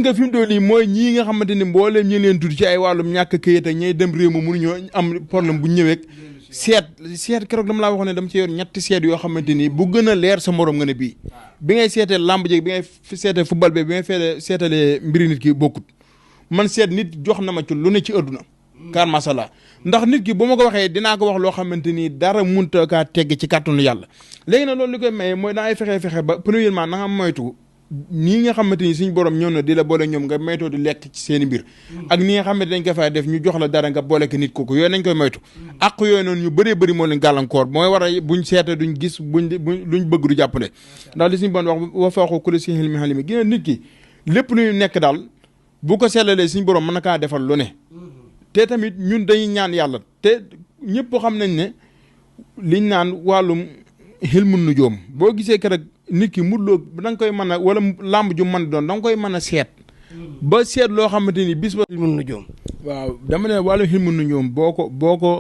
nga fi mu toll nii mooy ñii nga xamante ni mbooleem ñi leen tudd ci ay wàllum ñàkk këyit ak ñay dem réew ma mënuñoo am problème bu ñëwee seet keroog dama laa waxoon ne dama ci yor ñetti seet yoo xamante ni bu gën a leer sa morom nga ne bii bi ngay seetee làmb jeeg bi ngay seetee football bi ngay seetalee mbiri nit ki bokkut man seet nit jox na ma ci lu ne ci àdduna kar masala ndax nit ki bu ma ko waxee dinaa ko wax loo xamante ni dara munta kaa tegg ci kàttanu yàlla léegi nag loolu li koy maye mooy da ngay fexe ba premièrement na nga moytu nii nga xamante ni suñ borom ñëw na di la boole ñoom nga moytoo di lekk ci seen i mbir ak ni nga xamante dañ ko fay def ñu jox la dara nga boole ko nit kooku yooyu nañ koy moytu ak yooyu noonu ñu bëree bëri moo leen gàllankoor mooy war a buñ seete duñ gis luñ bëgg du jàppale ndax li suñ bon wax wa faaxoo ku la si xilmi xalimi gis nit ki lépp luy nekk daal bu ko seetlalee suñ borom mën na kaa defal lu ne te tamit ñun dañuy ñaan yàlla te ñëpp xam nañ ne liñ naan wàllum xilmu nujoom boo gisee keroog nit ki mudloo da nga koy mën a wala làmb ju mën doon da nga koy mën a seet ba seet loo xamante ni bis ba xilmu nujoom waaw dama ne wàllum xilmu nujoom boo ko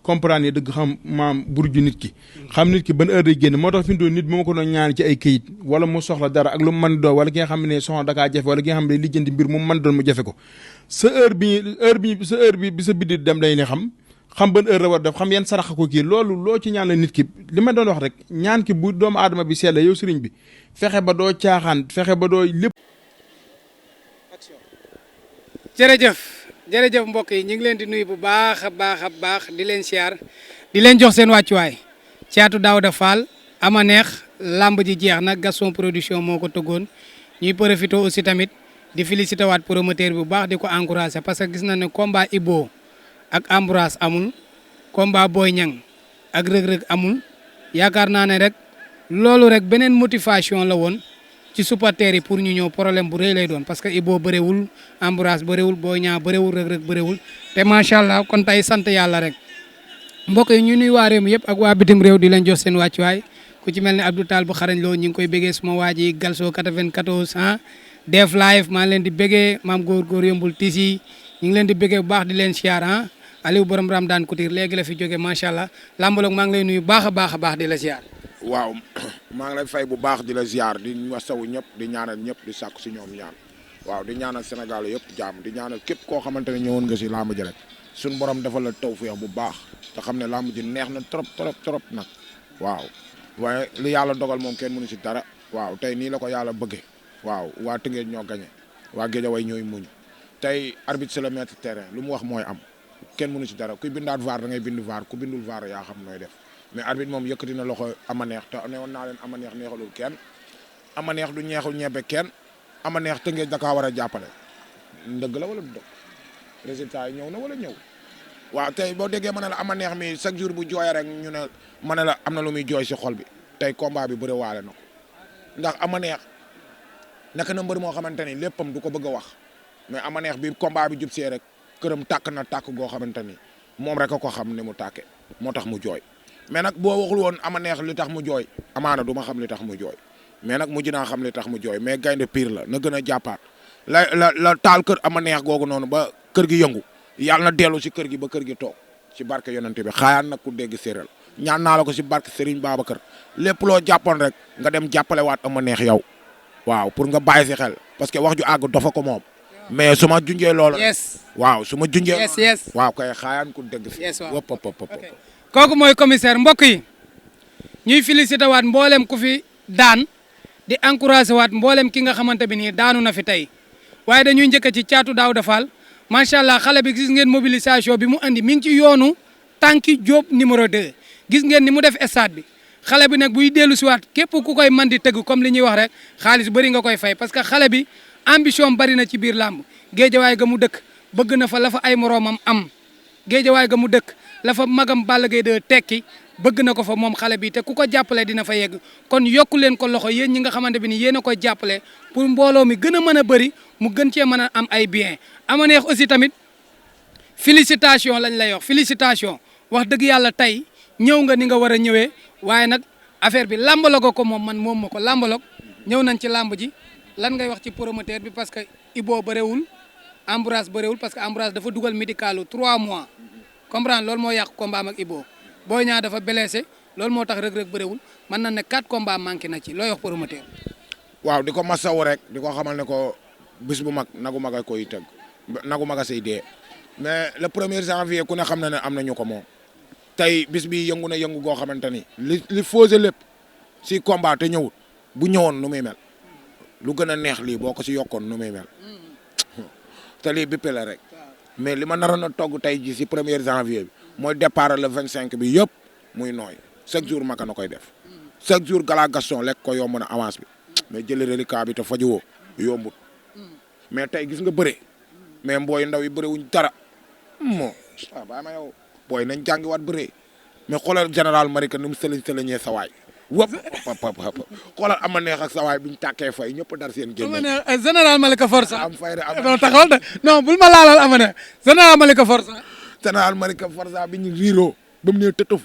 comprendre dëgg xam maam burju nit ki xam nit ki ban heure day génn moo tax fi mu toll nit bu ma ko doon ñaan ci ay këyit wala mu soxla dara ak lu mu mën doon wala ki nga xam ne soxla dakaa jafe wala ki nga xam ne lijjanti mbir mu mën doon mu jafe ko sa heure bi sa biddi dem day ne xam ban heure la war def xam yan sarax ko kii loolu loo ci ñaan la nit ki li ma doon wax rek ñaan ki bu doomu aadama bi seetla yow sëriñ bi fexe ba doo caaxaan fexe ba doo lépp. jërëjëf mbokk yi ñu ngi leen di nuyu bu baax a baax di leen siyaar di leen jox seen wàccuwaay Thiatou Daouda Fall ama neex lamb ji jeex nag Gaston Production moo ko tëggoon ñuy profité aussi tamit di félicité waat promoteur bi bu baax di ko encouragé parce que gis na ne combat Ibo ak Ambroise amul combat Boy Niang ak Reug Reug amul yaakaar naa ne rek loolu rek beneen motivation la woon ci supporters yi pour ñu ñëw problème bu rëy lay doon parce que Ibo bëriwul Ambroise bëriwul Boy Niang bëriwul Reug Reug bëriwul te macha allah kon tey sant yàlla rek mbokk yi ñu nuy waa réew mi yëpp ak waa bitim réew di leen jox seen wàccuwaay ku ci mel ne Abdou Tall bu xarañ loo ñu ngi koy béggee suma waa ji Galso 94 ah def live maa ngi leen di béggee maam góor yombul tisi ñu ngi leen di béggee bu baax di leen siyaar ah Aliou borom Ramdan Couture léegi la fi jóge macha allah lambaloog maa ngi lay nuyu baax a baax di la siyaar. waaw maa ngi lay fay bu baax di la ziar di wasawu ñëpp di ñaanal ñëpp di sàkku si ñoom ñaan waaw di ñaanal Sénégal yëpp jàmm di ñaanal képp koo xamante ne ñëwoon nga si lamb ji rek suñu borom defal la tawfeex bu baax te xam ne lamb ji neex na trop nag waaw waaye li yàlla dogal moom kenn mënu si dara waaw tey nii la ko yàlla bëgge waaw waa Tëngéej ñoo gañe waa Géejawaay ñooy muñ tey arbitre c'est le maître terrain lu mu wax mooy am kenn mënu si dara kuy bindaat VAR da ngay bind VAR ku bindul VAR yaa xam nooy def mais arbitre moom yëkkati na loxo ama neex te ne woon naa leen ama neex neexalul kenn ama neex du ñeexul ñebe kenn ama neex Tëngéej da kaa war a jàppale ndëgg la wala du dëgg résultat yi ñëw na wala ñëw waaw tey boo déggee ma ne la ama neex mi chaque jour bu jooyee rek ñu ne ma ne la am na lu muy jooy si xol bi tey combat bi bëri waale na ko ndax ama neex nekk na mbër moo xamante ni léppam du ko bëgg a wax mais ama neex bi combat bi jub see rek këram tàkk na tàkk goo xamante ni moom rek a ko xam ne mu tàkke moo tax mu jooy mais nag boo waxul woon ama neex li tax mu jooy amaana du ma xam li tax mu jooy mais nag mujj naa xam li tax mu jooy mais gaynde pire la na gën a jàppaat la taal kër ama neex googu noonu ba kër gi yëngu yàlla na dellu si kër gi ba kër gi toog si barke yonente bi xaayaan nag ku dégg séeréer ñaan naa la ko si barke Serigne Babacar lépp loo jàppoon rek nga dem jàppale waat ama neex yow waaw pour nga bàyyi si xel parce que wax ju àgg dafa ko moom mais su ma junjee loolu waaw su ma junjee waaw kay xaayaan ku dégg wop kooku mooy commissaire mbokk yi ñuy félicité waat mboolem ku fi daan di encouragé waat mboolem ki nga xamante bi nii daanu na fi tey waaye dañuy njëkk ci Thiatou Daouda Fall macha allah xale bi gis ngeen mobilisation bi mu andi mi ngi ci yoonu tànki Diop numéro 2 gis ngeen ni mu def stade bi xale bi nag buy dellu si waat képp ku koy man di tëgg comme li ñuy wax rek xaalis bëri nga koy fay parce que xale bi ambition bari na ci biir làmb géejawaay ga mu dëkk bëgg na fa la fa ay moroomam am géejawaay ga mu dëkk la fa magam Balla Gaye de tekki bëgg na ko fa moom xale bi te ku ko jàppale dina fa yegg kon yokku leen ko loxo yéen ñi nga xamante bi ni yéen a koy jàppale pour mbooloo mi gën a mën a bëri mu gën cee mën a am ay bien ama neex aussi tamit félicitation lañ lay wax félicitation wax dëgg yàlla tey ñëw nga ni nga war a ñëwee waaye nag affaire bi làmbalogo ko moom man moom ma ko làmbalog ñëw nañ ci làmb ji lan ngay wax ci promoteur bi parce que Ibo bëréwul Ambroise bëréwul parce que Ambroise dafa dugal médicalu 3 mois comprendre loolu moo yàq combat am ak Ibo Boy Niang dafa blessé loolu moo tax Reug Reug bëréwul mën na ne 4 combats manqué na ci looy wax promoteur waaw di ko masawu rek di ko xamal ne ko bis bu mag nagu mag a koy tëgg nagu mag a say dee mais le 1er janvier ku ne xam na ne am nañu ko moom tey bis bi yëngu na yëngu goo xamante ni li fausé lépp si combat te ñëwut bu ñëwoon nu muy mel lu gën a neex lii boo ko si yokkoon nu muy mel te lii bippe la rek mais li ma naroon a togg tey ji si 1er janvier bi mooy départ le 25 bi yëpp muy nooy chaque jour maka na koy def chaque jour gala Gaston lekk ko yomb na avance bi mais jëli reliquat bi te fajuwoo yombut mais tey gis nga bëre mais mbooy ndaw yi bëre wuñ dara moo waaw bàyyi ma yow booy nañ jàngiwaat bëre mais xoolal général Malika nu mu sëlañee sa waay wëpp xoolal ama neex ak sa waay biñu tàkkee fay ñëpp dar seen génne général Malika Forza am fay rek non taxawal de non bul ma laalal ama ne général Malika Forza général Malika Forza bi ñu riiroo ba mu nee tëtëf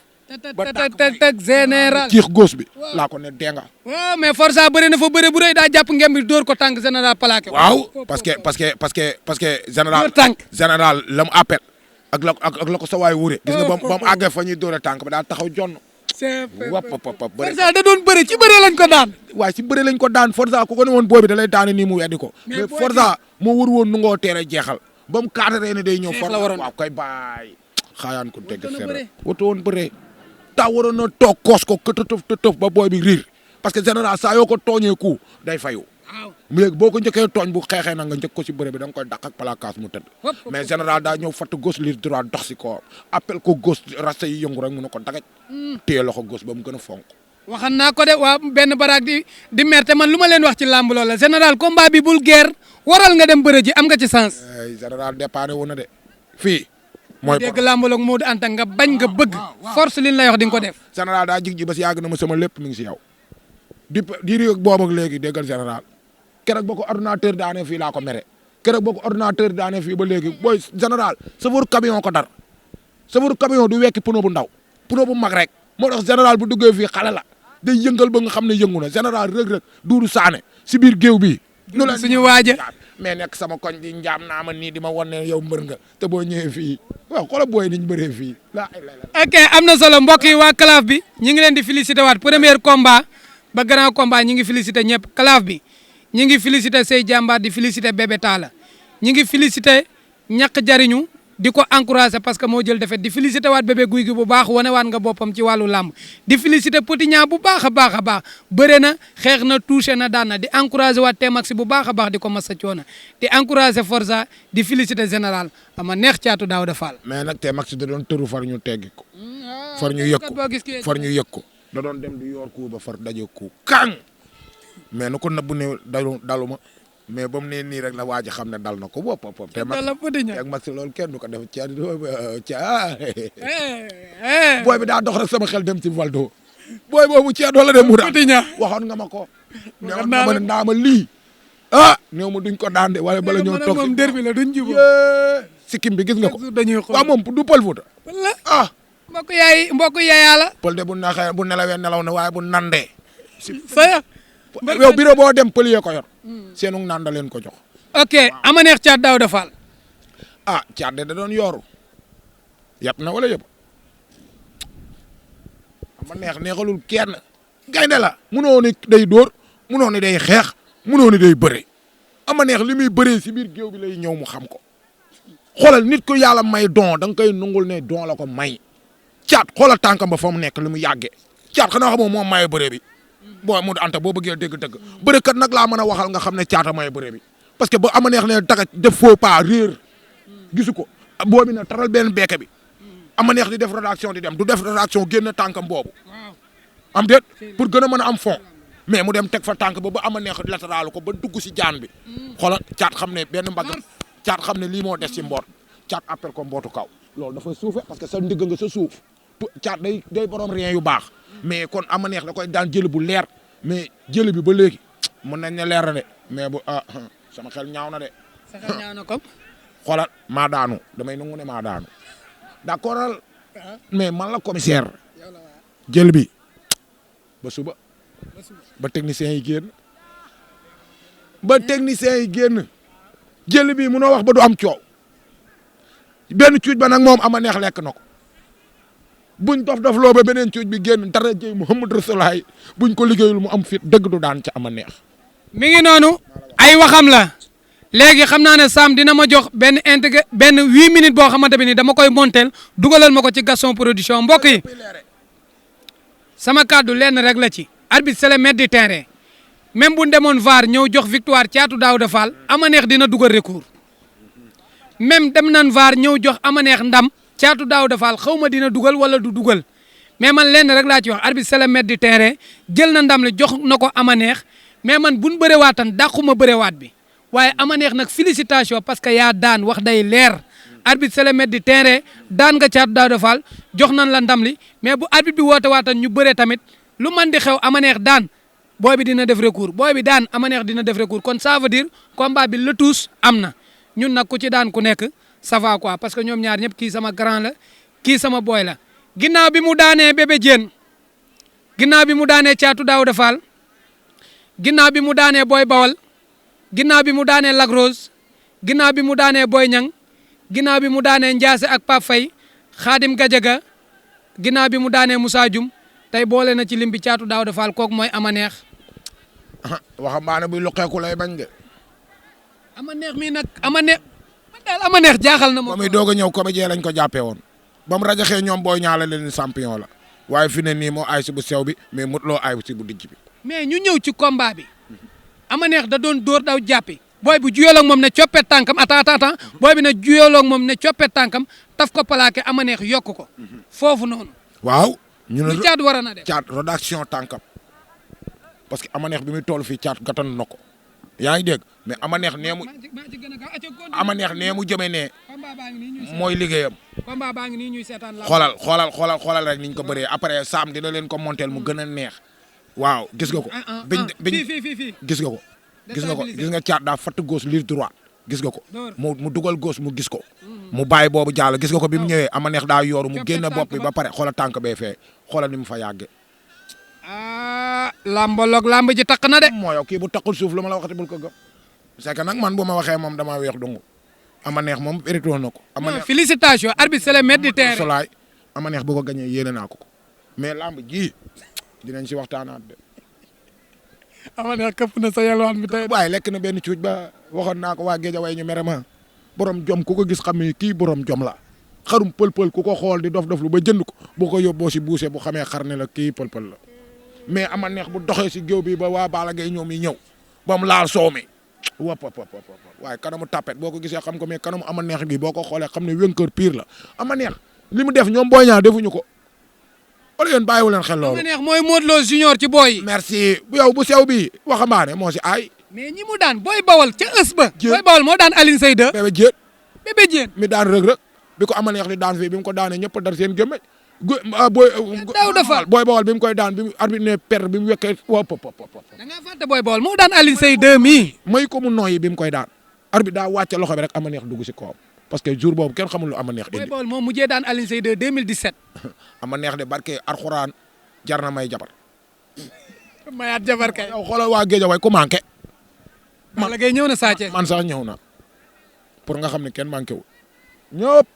teg général ciix góos bi laa ko ne denga waaw mais Forza bëri na fa bëri bu rëy daa jàpp ngem bi dóor ko tànk général plaqué waaw parce que général général la mu appel ak la ko sa waay wure gis nga ba mu àggee fa ñuy dóore tànk ba daa taxaw jonn Forza da doon bëri ci bëri lañ ko daan waaye ci bëri lañ ko daan Forza ku ko ne woon boobi da lay daane nii mu weddi ko mais Forza moo wër woon nu ngoo teere jeexal ba mu kaatare ne day ñëw Forza waaw koy baay xaayaan ko dégg seere watu woon bëree taa waroon na toog koos ko tëtëf ba booy bi riir parce que général saa yoo ko tooñee ku day fayu léegi boo ko njëkkee tooñ bu xeexee na nga njëkk ko si bëre bi da nga koy dàq ak placage mu tëdd mais général daa ñëw fatt gauche liir droit dox si ko appel ko gauche rasta yi yëngu rek mu ne ko dagaj téye loxo gauche ba mu gën a fonk waxan naa ko de waa benn baraag di merte man lu ma leen wax ci làmb loola général combat bi bul guerre waral nga dem bëre ji am nga ci sens général dépanné wu na de fii mooy dégg làmbaloog Modou Anta nga bañ nga bëgg force li ñu lay wax di nga ko def général daa jig ji ba si yàgg na ma sama lépp mi ngi si yow di réeg boobu ak léegi déggal général keroog ba ko ordinateur daane fii laa ko mere keroog ba ko ordinateur daane fii ba léegi booy général chauffeur camion ko dar chauffeur camion du wekki pneu bu ndaw pneu bu mag rek moo tax général bu duggee fii xale la day yëngal ba nga xam ne yëngu na général rëg-rëg duuru saane si biir géew bi nu la suñu waaja mais nekk sama koñ di njaam naa ma nii di ma wan ne yow mbër nga te boo ñëwee fii waaw xoolal booy niñ bëree fii ok am na solo mbokk yi waa Calaf bi ñi ngi leen di félicité waat premier combat ba grand combat ñi ngi félicité ñëpp Calaf bi ñi ngi félicité Sey Jàmbaar di félicité Bébé Talla ñi ngi félicité ñàkk jariñu di ko encouragé parce que moo jël defet di félicité waat bébé guy gi bu baax wane waat nga boppam ci wàllu làmb di félicité Petit Niang bu baax a baax a baax bëre na xeex na touché na daan na di encouragé waat Tmax bu baax a baax di ko masa coona di encouragé Forza di félicité général ama neex caatu Daouda Fall mais nag Tmax da doon tëru far ñu teggi ko far ñu yëg ko da doon dem di yor ko ba far daje ko kang mais na ko nëbbu ne daluma mais ba mu ne nii rek la waa ji xam ne dal na ko bopp te Max loolu kenn du ko def booy bi daa dox rek sama xel dem ci Valdo booy boobu cee doo la dem mu daan waxoon nga ma ko newoon nga ma ne ndaama lii néew ma duñ ko daan de wala bala ñoo toog moom derbi la duñ jubóo sikkim bi gis nga ko waaw moom du pël Fuuta mbokk yaaya la pël de bu naxee bu nelawee nelaw na waaye bu nandee saya yow bureau boo dem pël yee ko yor seenu nanda leen ko jox ok ama neex caat Daouda Fall caat de da doon yooru yàpp na wala yëpp ama neexalul kenn gaynde la munoo ni day dóor munoo ni day xeex munoo ni day bëre ama neex li muy bëree si biir géew bi lay ñëw mu xam ko xoolal nit ko yàlla may don da nga koy nungul ne don la ko may caat xoolal tànkam ba fa mu nekk li mu yàggee caat xanaa xamoo moom maye bëre bi boo mu anta boo bëggee dégg-dëgg bëre kat nag laa mën a waxal nga xam ne caata maye bëre bi parce que ba ama neex ne daga def faux pas réer gisu ko boo bi na taral benn beeke bi ama neex di def rédaction di dem du def rédaction génn tànkam boobu am déet pour gën a mën a am fond mais mu dem teg fa tànk ba ama neex latéral ko ba dugg si jaan bi xoolal caat xam ne benn mbagg caat xam ne lii moo des ci mboot caat appel ko mbootu kaw loolu dafa suufe parce que sa ndigg nga sa suuf caat day borom rien yu baax mais kon ama neex da koy daan jël bu leer mais jël bi ba léegi mën nañ ne leer na de mais bu sama xel ñaaw na de. sa xel ñaaw na ko. xoolal maa daanu damay nangu ne maa daanu d'accord mais man la commissaire jël bi ba suba ba technicien yi génn jël bi munoo wax ba du am coow benn cuuj ba nag moom ama neex lekk na ko. buñ dof loo ba beneen cuuj bi génn dara jëy Muhammad Rasulaay buñ ko liggéeyul mu am fit dëgg du daan ca ama neex. mi ngi noonu ay waxam la léegi xam naa ne Sam dina ma jox benn 8 minutes boo xamante bi ni dama koy montel dugalal ma ko ci Gaston Production mbokk yi sama kàddu lenn rek la ci arbitre c'est le maître du terrain même bu demoon VAR ñëw jox victoire Thiatou Daouda Fall Amaneex dina dugal recours même dem nan VAR ñëw jox Amaneex ndam Thiatou Daouda Fall xaw ma dina dugal wala du dugal mais man lenn rek laa ci wax arbitre c'est le maître du terrain jël na ndam li jox na ko Amaneex mais man buñ bërewaatan dàquma bërewaat bi waaye Amaneex nag félicitation parce que yaa daan wax day leer arbitre c'est le maître du terrain daan nga Thiatou Daouda Fall jox nañ la ndam li mais bu arbitre bi woote waatan ñu bëree tamit lu man di xew Amaneex daan booy bi dina def recours booy bi daan Amaneex dina def recours kon ça veut dire combat bi le tous am na ñun nag ku ci daan ku nekk ça va quoi parce que ñoom ñaar ñëpp kii sama grand la kii sama boy la ginnaaw bi mu daanee Bébé Diène ginnaaw bi mu daanee Thiatou Daouda Fall ginnaaw bi mu daanee Boy Bawal ginnaaw bi mu daanee Lac Rose ginnaaw bi mu daanee Boy Niang ginnaaw bi mu daanee Ndiasse ak Pape Faye Khadim Gadiaga ginnaaw bi mu daanee Moussa Dioum tey boole na ci lim bi Thiatou Daouda Fall kooku mooy Amaneex. waxambaane buy luqeeku lay bañ de. Amaneex mii nag Amaneex man daal Amaneex jaaxal na moom. ba muy doog a ñëw comédien lañ ko jàppee woon ba mu rajaxee ñoom booy ñaale leen champion la waaye fi ne nii moo aay si bu sew bi mais mutloo aay si bu dijj bi. mais ñu ñëw ci combat bi Amaneex da doon dóor daw jàppi booy bu juyaloog moom ne coppet tànkam attends booy bi ne juyaloog moom ne coppet tànkam taf ko plaqué Amaneex yokk ko foofu noonu. waaw. ñu ne lu Thiatou war na def Thiatou rédaction tànkam parce que Amaneex bi muy toll fii Thiatou gàttan na ko yaa ngi dégg mais Amaneex nee mu Amaneex nee mu jëmee ne mooy liggéeyam. combat baa ngi nii ñuy seetaan la xoolal rek niñ ko bëree après Sam dina leen ko montel mu gën a neex. waaw gis nga ko. fii gis nga ko. gis nga Thiatou daa fatt gauche liir droit gis nga ko. mu dugal gauche mu gis ko. mu bàyyi boobu jàll gis nga ko bi mu ñëwee Amaneex daa yooru mu génne bopp bi ba pare xoolal tànk bee fee xoolal ni mu fa yàggee. lamb ji takk na de. moo yow kii bu takkul suuf lu ma la waxati bul ko gëm. c'est que nag man bu ma waxee moom damaa weex dungu Amaneex moom hérité na ko. Amaneex félicitation arbitre c'est le maître du terrain. Solaay Amaneex bu ko gañee yéene naa ko mais lamb ji dinañ si waxtaanaat de. Amaneex këpp na sa yalwaan bi tey. waaye lekk na benn cuuj ba waxoon naa ko waa Géejawaay ñu mere ma borom jom ku ko gis xam ne kii borom jom la xarum pël-pël ku ko xool di dof-dof lu ba jënd ko boo ko yóbboo si buuse bu xamee xar ne la kii pël-pël la mais Amaneex bu doxee si géew bi ba waa Balla Gaye ñoom yi ñëw ba mu laal soow mi wop waaye kanamu tapet boo ko gisee xam ko mais kanamu Amaneex gi boo ko xoolee xam ne wénkër pire la Amaneex li mu def ñoom Boy Niang defuñu ko wala yéen bàyyiwu leen xel loolu. Amaneex mooy Modou Lo junior ci boy yi. merci yow bu sew bi waxambaane moo si aay. mais ñi mu daan Boy Bawal ca ës ba. Boy Bawal moo daan Alioune Seye 2. Bébé Diène mi daan Reug Reug bi ko Amaneex di daan fii bi mu ko daanee ñëpp dar seen gémmeñ. Daouda Fall Boy Bawal bi mu koy daan bi mu arbitre ne per bi mu wekkee wop. da ngaa fàtte Boy Bawal moo daan Alioune Seye 2 mii. may ko mu nooyi bi mu koy daan arbitre daa wàcce loxo bi rek Amaneex dugg si kawam parce que jour boobu kenn xamul lu Amaneex indi. Boy Bawal moom mujjee daan Alioune Seye 2 2017. Amaneex de barke Alxuraan jar na may jabar. mayaat jabar kay. yow xoolal waa Géejawaay ku manqué. Balla Gaye ñëw na Sa Thiès. man sax ñëw na pour nga xam ne kenn manqué wul ñëpp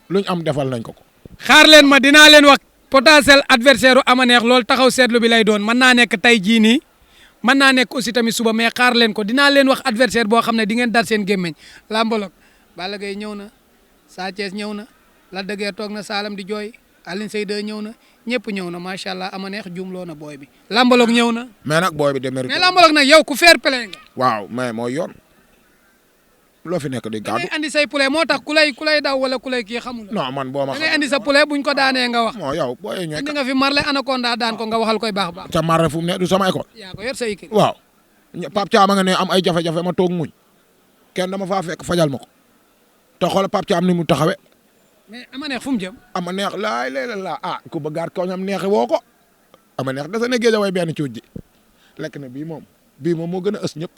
luñ am defal nañ ko. xaar leen ma dinaa leen wax potentiel adversaire u Amaneex loolu taxaw seetlu bi lay doon mën naa nekk tey jii nii mën naa nekk aussi tamit suba mais xaar leen ko dinaa leen wax adversaire boo xam ne di ngeen dar seen gémmeñ lambolog Balla Gaye ñëw na Sa Thiès ñëw na Lac de Guiers toog na Saalam di jooy Alioune Seye 2 ñëw na ñëpp ñëw na macha allah Amaneex jumloo na booy bi lambolog ñëw na. mais nag booy bi demee. mais lambolog nag yow ku fair play nga. waaw mais mooy yoon loo fi nekk di da ngay gàddu. andi say poulet moo tax ku lay daw wala ku lay kii xamul. non man boo ma da ngay andi sa poulet buñ ko daanee nga wax. moo yow booy ñooy. andi nga fi marle anaconda daan ko nga waxal koy baax baax. ca marre fu mu ne du sama école. yaa ko yor sa équipe. waaw Pape Thiam nga ne am ay jafe-jafe ma toog muñ kenn dama faa fekk fajal ma ko te xoolal Pape Thiam ni mu taxawee. mais Amaneex fu mu jëm. Amaneex laay léeg la ah ku bëggaat kaw ñam neexi woo ko Amaneex dasa ne Géejawaay benn cuuj ji lekk na bii moom moo gën a ës ñëpp.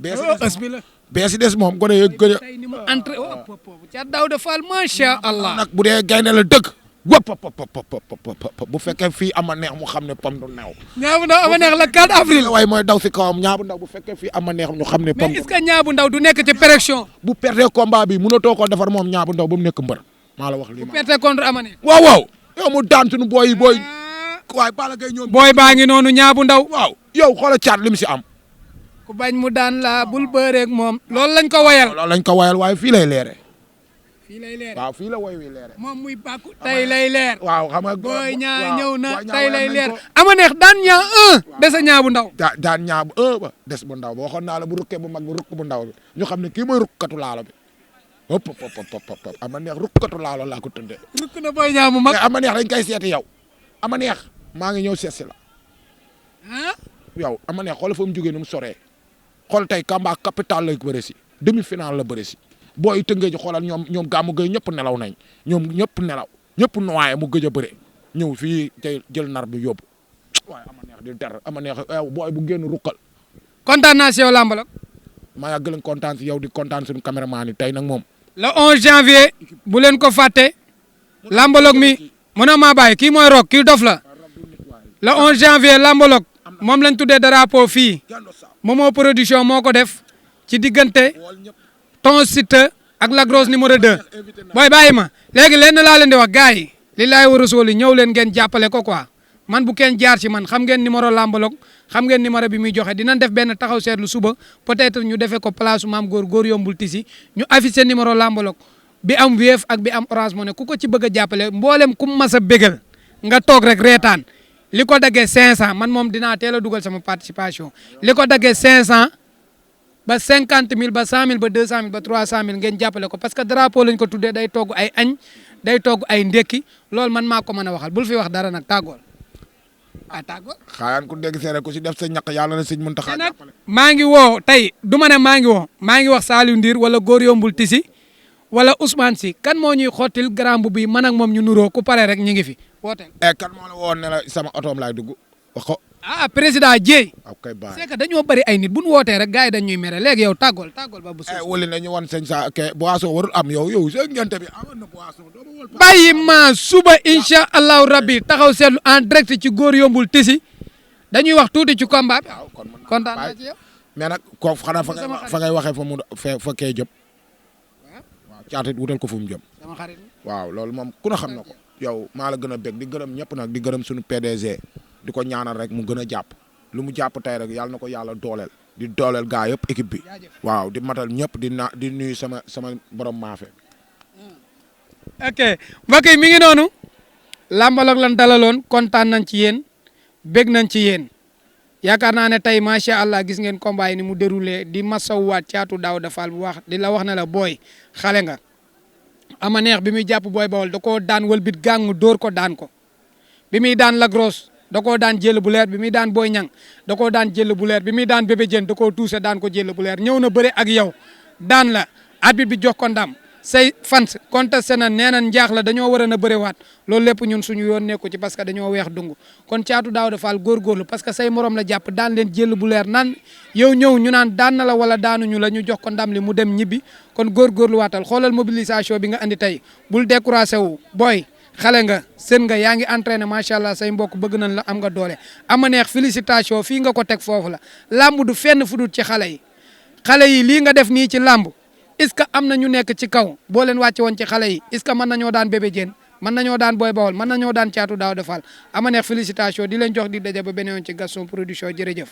ës bi la. bee si des moom gone yeeg gone. tey ni mu entré Thiatou Daouda Fall macha allah. nag bu dee gaynde la dëgg. wop bu fekkee fii Amaneex mu xam ne pom du neew. ñaabu ndaw Amaneex la 4 avril. waaye mooy daw si kawam ñaabu ndaw bu fekkee fii Amaneex ñu xam ne. pom mais est-ce que ñaabu ndaw du nekk ci pression. bu perdee combat bi mënatoo koo defar moom ñaabu ndaw ba mu nekk mbër. maa la wax lii bu perte contre Amaneex. waaw yow mu daan suñu booy yi booy. waaye Balla Gaye ñoom. booy baa ngi noonu ñaabu ndaw. waaw yow xoolal caat li mu si am. ku bañ mu daan la bul bëreeg moom. loolu lañ ko wayal. loolu lañ ko wayal waaye fii lay leere. fii lay leer waaw fii la woy wi leere. moom muy bàkku tey lay leer. waaw xam nga booy ñaa ñëw na Boy Niang tey lay nañ leer. ko. ama neex daan ñaa 1 desa ñaa bu ndaw. daan ñaa bu ba des bu ndaw ba waxoon naa la bu rukkee bu mag bu rukk bu ndaw bi ñu xam ne kii mooy rukkatu laalo bi hop ama neex rukkatu laalo laa ko tuddee. rukk na booy ñaa mu mag. ama neex dañ koy seeti yow ama neex maa ngi ñëw seet si la ah. yow ama neex xool fa mu jógee nu mu soree xool tey combat capital la bëre si demi final la bëre si booy tëngee ji xoolal ñoom gàmmu gay ñëpp nelaw nañ ñoom ñëpp nelaw ñëpp noyé mu gëj a bëre ñëw fii tey jël nar bi yóbbu waaye ama neex di der ama neex booy bu génn rukkal. kontaan naa si yow Lambalog. maa yàgg leen kontaan si yow di kontaan suñu caméraman yi tey nag moom. le 11 janvier bu leen ko fàtte Lambalog mi mën a maa bàyyi kii mooy Rock kii dof la le 11 janvier Lambalog moom lañ tuddee drapeau fii Momo production moo ko def ci diggante Ton Siteu ak Lac Rose numéro 2 booy bàyyi ma léegi lenn laa leen di wax gars yi li laay war a sóoli ñëw leen ngeen jàppale ko quoi man bu kenn jaar ci man xam ngeen numéro Lambalog xam ngeen numéro bi muy joxe dinañ def benn taxaw seetlu suba peut-être ñu defee ko place maam góor yombul tisi ñu affiché numéro Lambalog bi am Wave ak bi am Orange Money ku ko ci bëgg a jàppale mboolem ku mas a bégal nga toog rek reetaan li ko daggee 500 man moom dinaa teel a dugal sama participation li ko daggee 500 ba 50 000 ba 100 000 ba 200 000 ba 300 000 ngeen jàppale ko parce que drapeau lañ ko tuddee day togg ay añ day togg ay ndekki loolu man maa ko mën a waxal bul fi wax dara nag tàggool tàggool. xaayaan ku dégg seere ku si def sa ñaq yàlla na sëñ Muntaxa jàppale. maa ngi woo tey du ma ne maa ngi wax Saliou Ndir wala góor yombul tisi wala Ousmane Sy kan moo ñuy xottil grand bu bi man ak moom ñu nuroo ku pare rek ñu ngi fi wooteel. kan moo la woon ne la sama otoom laay dugg wax ko. président Dieye. ok baax c'est que dañoo bëri ay nit bu ñu wootee rek gars yi dañuy mere léegi yow tàggool ba bu suuf. wali na ñu wan sëñ sa ke boisson warul am yow sa ngente bi amoon na boisson doo ma wol bàyyi ma suba incha allahu rabbi taxaw seetlu en direct ci góor yombul tisi dañuy wax tuuti ci combat bi. waaw kon kontaan naa ci yow. mais nag kooku xanaa fa ngay waxee fa mu fa kee jëm waaw caata wutal ko fu mu jëm. sama xarit waaw loolu moom ku na xam na ko. yow maa la gën a bég di gërëm ñëpp nag di gërëm suñu PDG di ko ñaanal rek mu gën a jàpp lu mu jàpp tey rek yàlla na ko yàlla dooleel di dooleel gaa yëpp équipe bi waaw di matal ñëpp di nuyu sama borom maafe. ok mbokk yi mi ngi noonu Lambalog lan dalaloon kontaan nañ ci yéen bég nañ ci yéen yaakaar naa ne tey macha allah gis ngeen combat yi ni mu déroulé di masawwaat caatu Daouda Fall bu wax di la wax ne la booy xale nga. ama neex bi muy jàpp booy bawol da koo daan wëlbit gàngu dóor ko daan ko bi muy daan Lac Rose da koo daan jël bu leer bi muy daan Boy Niang da koo daan jël bu leer bi muy daan Bébé Diène da koo tuuse daan ko jël bu leer ñëw na bëre ak yow daan la arbitre bi jox ko ndam say fans contesté na nee na njaax la dañoo war a na bërewaat loolu lépp ñun suñu yoon nekku ci parce que dañoo weex dungu kon caatu Daouda Fall góorgóorlu parce que say morom la jàpp daan leen jël bu leer naan yow ñëw ñu naan daan na la wala daanuñu la ñu jox ko ndam li mu dem ñibbi kon góorgóorlu waatal xoolal mobilisation bi nga andi tey bul découragé wu booy xale nga sën nga yaa ngi entraîné macha allah say mbokk bëgg nañ la am nga doole ama neex félicitation fii nga ko teg foofu la làmb du fenn fu dul ci xale yi lii nga def nii ci làmb est-ce que am na ñu nekk ci kaw boo leen wàcce woon ci xale yi est-ce que mën nañoo daan Bébé Diène mën nañoo daan Boy Bawol mën nañoo daan caatu Daouda Fall ama neex félicitation di leen jox di daje ba beneen ci Gaston Production jërëjëf